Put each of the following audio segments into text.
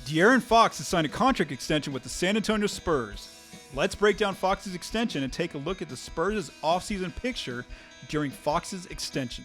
De'Aaron Fox has signed a contract extension with the San Antonio Spurs. Let's break down Fox's extension and take a look at the Spurs' offseason picture during Fox's extension.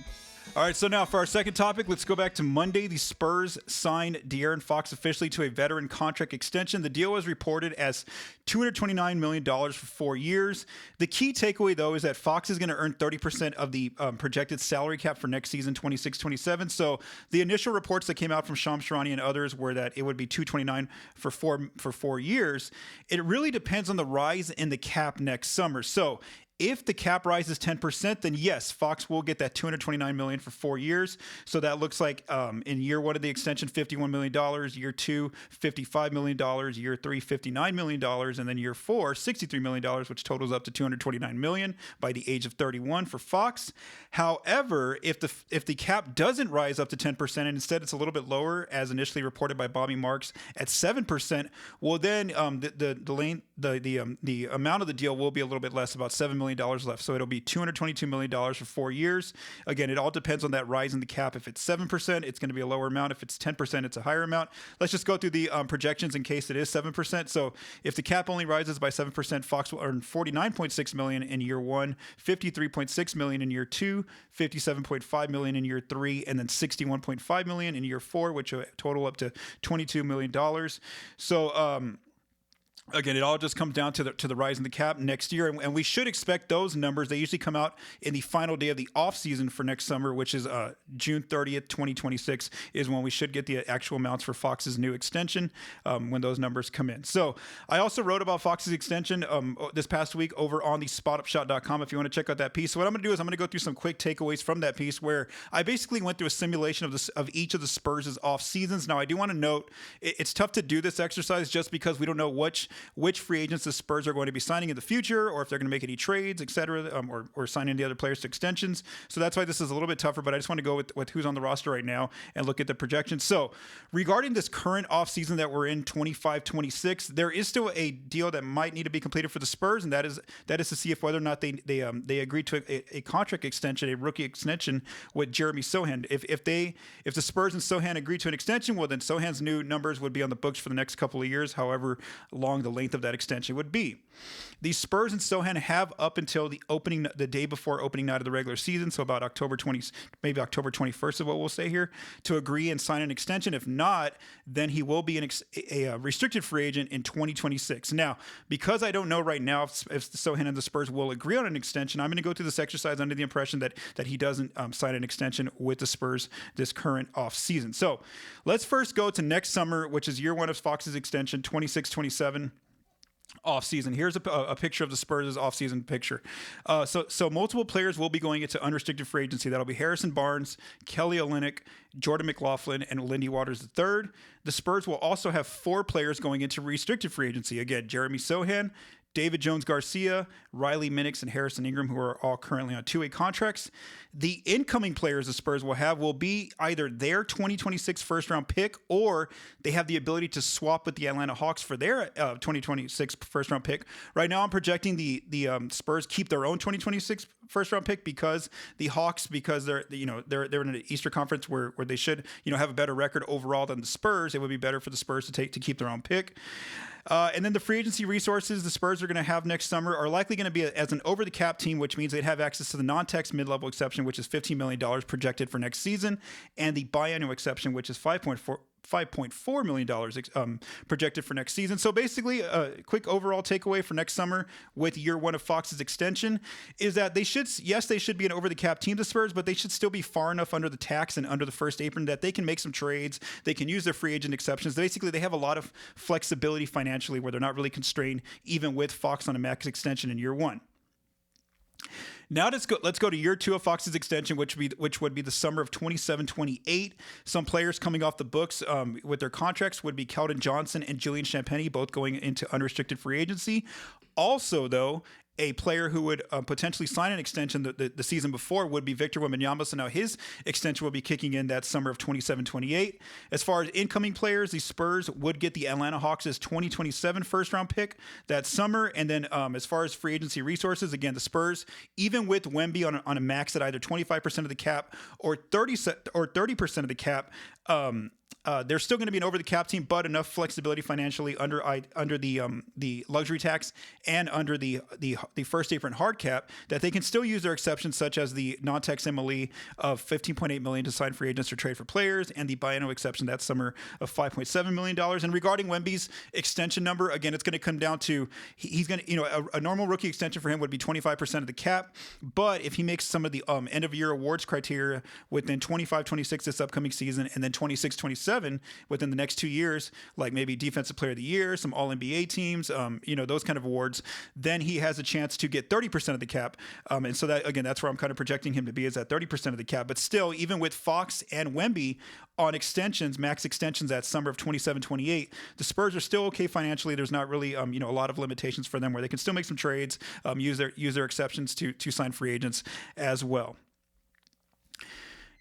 All right, so now for our second topic, let's go back to Monday. The Spurs signed De'Aaron Fox officially to a veteran contract extension. The deal was reported as $229 million for 4 years. The key takeaway, though, is that Fox is going to earn 30% of the projected salary cap for next season, 26-27. So the initial reports that came out from Shams Charania and others were that it would be $229 for 4 years. It really depends on the rise in the cap next summer. So if the cap rises 10%, then yes, Fox will get that $229 million for 4 years. So that looks like in year one of the extension, $51 million, year two, $55 million, year three, $59 million, and then year four, $63 million, which totals up to $229 million by the age of 31 for Fox. However, if the cap doesn't rise up to 10% and instead it's a little bit lower, as initially reported by Bobby Marks at 7%, well then the amount of the deal will be a little bit less, about $7 million left. So it'll be $222 million for 4 years. Again, it all depends on that rise in the cap. If it's 7%, it's going to be a lower amount. If it's 10%, it's a higher amount. Let's just go through the projections in case it is 7%. So if the cap only rises by 7%, Fox will earn $49.6 million in year one, $53.6 million in year two, $57.5 million in year three, and then $61.5 million in year four, which will total up to $22 million. So, again, it all just comes down to the rise in the cap next year, and we should expect those numbers. They usually come out in the final day of the offseason for next summer, which is June 30th, 2026, is when we should get the actual amounts for Fox's new extension when those numbers come in. So I also wrote about Fox's extension this past week over on the spotupshot.com if you want to check out that piece. So what I'm going to do is I'm going to go through some quick takeaways from that piece where I basically went through a simulation of each of the Spurs' off seasons. Now, I do want to note it's tough to do this exercise just because we don't know which free agents the Spurs are going to be signing in the future, or if they're going to make any trades, et cetera, or signing the other players to extensions. So that's why this is a little bit tougher, but I just want to go with who's on the roster right now and look at the projections. So regarding this current offseason that we're in, 25-26, there is still a deal that might need to be completed for the Spurs, and that is to see if whether or not they agree to a contract extension, a rookie extension with Jeremy Sohan. If the Spurs and Sohan agree to an extension, well, then Sohan's new numbers would be on the books for the next couple of years, however long the length of that extension would be. The Spurs and Sohan have up until the day before opening night of the regular season, so about October 20, maybe October 21st is what we'll say here, to agree and sign an extension. If not, then he will be a restricted free agent in 2026. Now, because I don't know right now if Sohan and the Spurs will agree on an extension, I'm going to go through this exercise under the impression that he doesn't sign an extension with the Spurs this current off season. So let's first go to next summer, which is year one of Fox's extension, 26-27. Offseason. Here's a picture of the Spurs' offseason picture. So multiple players will be going into unrestricted free agency. That'll be Harrison Barnes, Kelly Olynyk, Jordan McLaughlin, and Lindy Waters III. The Spurs will also have 4 players going into restricted free agency. Again, Jeremy Sohan, David Jones-Garcia, Riley Minix, and Harrison Ingram, who are all currently on 2-way contracts. The incoming players the Spurs will be either their 2026 first-round pick, or they have the ability to swap with the Atlanta Hawks for their 2026 first-round pick. Right now, I'm projecting the Spurs keep their own 2026 first-round pick because the Hawks, because they're in an Eastern Conference where they should have a better record overall than the Spurs. It would be better for the Spurs to keep their own pick. And then the free agency resources the Spurs are going to have next summer are likely going to be as an over-the-cap team, which means they'd have access to the non-tax mid-level exception, which is $15 million projected for next season, and the biannual exception, which is $5.4 million projected for next season. So basically, a quick overall takeaway for next summer with year one of Fox's extension is that they should be an over-the-cap team, the Spurs, but they should still be far enough under the tax and under the first apron that they can make some trades. They can use their free agent exceptions. Basically, they have a lot of flexibility financially where they're not really constrained, even with Fox on a max extension in year one. Now let's go to year two of Fox's extension, which would be the summer of 27-28. Some players coming off the books with their contracts would be Keldon Johnson and Julian Champagnie, both going into unrestricted free agency. Also, though, a player who would potentially sign an extension the season before would be Victor Wembanyama. So now his extension will be kicking in that summer of 27-28. As far as incoming players, the Spurs would get the Atlanta Hawks' 2027 first-round pick that summer. And then as far as free agency resources, again, the Spurs, even with Wemby on a max at either 25% of the cap or 30% of the cap, they're still going to be an over the cap team, but enough flexibility financially under the luxury tax and under the first apron hard cap that they can still use their exceptions, such as the non-tax MLE of $15.8 million to sign free agents or trade for players, and the biennial exception that summer of $5.7 million. And regarding Wemby's extension number, again, it's going to come down to he's going to, a normal rookie extension for him would be 25% of the cap, but if he makes some of the end of year awards criteria within 25-26 this upcoming season, and then 26-27 within the next 2 years, like maybe defensive player of the year, some all NBA teams, those kind of awards, then he has a chance to get 30% of the cap. And so that, again, that's where I'm kind of projecting him to be, is at 30% of the cap. But still, even with Fox and Wemby on extensions, max extensions at summer of 27-28, the Spurs are still okay financially. There's not really, a lot of limitations for them where they can still make some trades, use their exceptions to sign free agents as well.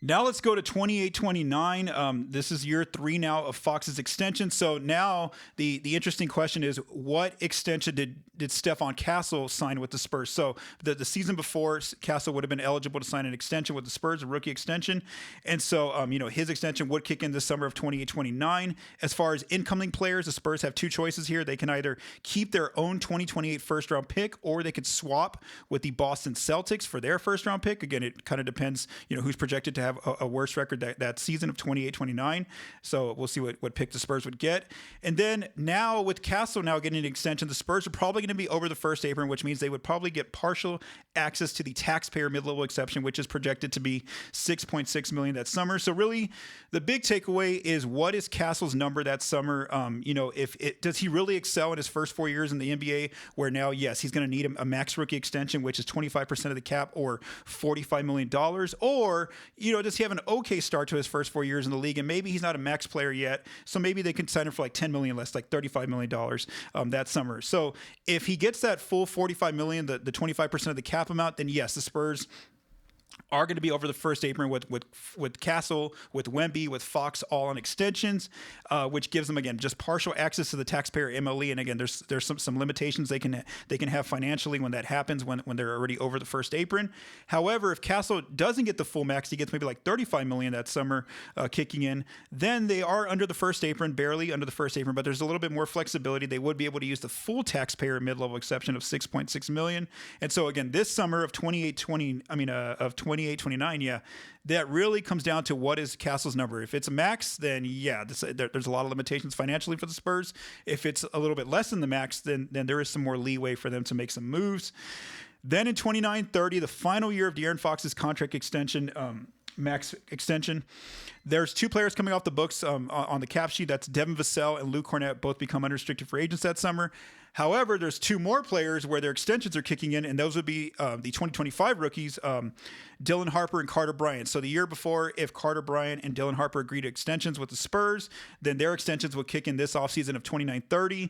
Now let's go to 28-29. This is year 3 now of Fox's extension. So now the interesting question is, what extension did Stephon Castle sign with the Spurs? So the season before, Castle would have been eligible to sign an extension with the Spurs, a rookie extension. And so, his extension would kick in this summer of 28-29. As far as incoming players, the Spurs have 2 choices here. They can either keep their own 2028 first-round pick, or they could swap with the Boston Celtics for their first-round pick. Again, it kind of depends, who's projected to have a worse record that season of 28-29. So we'll see what pick the Spurs would get. And then now with Castle now getting an extension, the Spurs are probably going to be over the first apron, which means they would probably get partial access to the taxpayer mid-level exception, which is projected to be $6.6 million that summer. So really, the big takeaway is, what is Castle's number that summer? Does he really excel in his first 4 years in the NBA, where now, yes, he's going to need a max rookie extension, which is 25% of the cap, or $45 million, or does he have an okay start to his first 4 years in the league, and maybe he's not a max player yet, so maybe they can sign him for like $10 million less, like $35 million that summer. So if he gets that full $45 million, the 25% of the cap amount, then yes, the Spurs are going to be over the first apron with Castle, with Wemby, with Fox, all on extensions, which gives them, again, just partial access to the taxpayer MLE. And again, there's some limitations they can have financially when that happens, when they're already over the first apron. However, if Castle doesn't get the full max, he gets maybe like $35 million that summer kicking in, then they are under the first apron, barely under the first apron, but there's a little bit more flexibility. They would be able to use the full taxpayer mid-level exception of $6.6 million. And so again, this summer of 28-29, yeah, that really comes down to, what is Castle's number. If it's a max, then yeah, there's a lot of limitations financially for the Spurs. If it's a little bit less than the max, then there is some more leeway for them to make some moves. Then in 29-30, the final year of De'Aaron Fox's contract extension, max extension, there's 2 players coming off the books on the cap sheet. That's Devin Vassell and Luke Cornett, both become unrestricted free agents that summer. However, there's 2 more players where their extensions are kicking in, and those would be the 2025 rookies, Dylan Harper and Carter Bryant. So the year before, if Carter Bryant and Dylan Harper agreed to extensions with the Spurs, then their extensions will kick in this offseason of 29-30.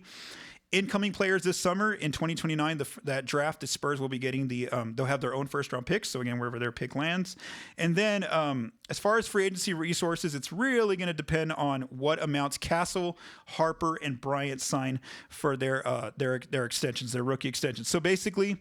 Incoming players this summer in 2029, that draft, the Spurs will be getting they'll have their own first-round picks. So again, wherever their pick lands. And then as far as free agency resources, it's really going to depend on what amounts Castle, Harper, and Bryant sign for their extensions, their rookie extensions. So basically,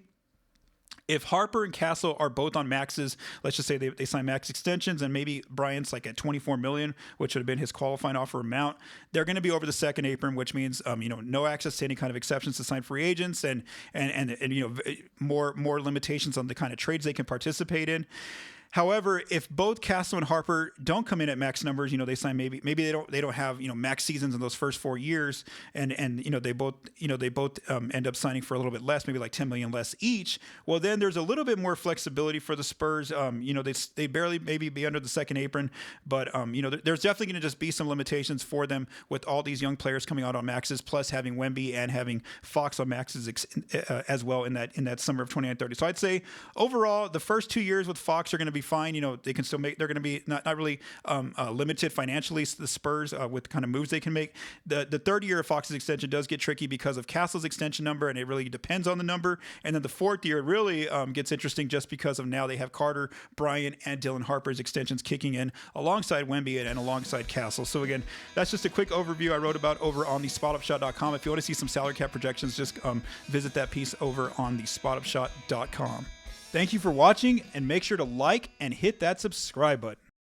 if Harper and Castle are both on maxes, let's just say they sign max extensions, and maybe Bryant's like at $24 million, which would have been his qualifying offer amount, they're going to be over the second apron, which means no access to any kind of exceptions to sign free agents, and more limitations on the kind of trades they can participate in. However, if both Castle and Harper don't come in at max numbers, they sign maybe they don't have max seasons in those first 4 years, and they both end up signing for a little bit less, maybe like $10 million less each. Well, then there's a little bit more flexibility for the Spurs. They barely maybe be under the second apron, but there's definitely going to just be some limitations for them with all these young players coming out on maxes, plus having Wemby and having Fox on maxes as well in that summer of 29-30. So I'd say overall, the first 2 years with Fox are going to be fine. They can still they're going to be not really limited financially, the Spurs, with kind of moves they can make. The third year of Fox's extension does get tricky because of Castle's extension number, and it really depends on the number. And then the fourth year really gets interesting just because of now they have Carter, Bryant, and Dylan Harper's extensions kicking in alongside Wemby and alongside Castle. So again, that's just a quick overview I wrote about over on the spotupshot.com. If you want to see some salary cap projections, just visit that piece over on the spotupshot.com. Thank you for watching, and make sure to like and hit that subscribe button.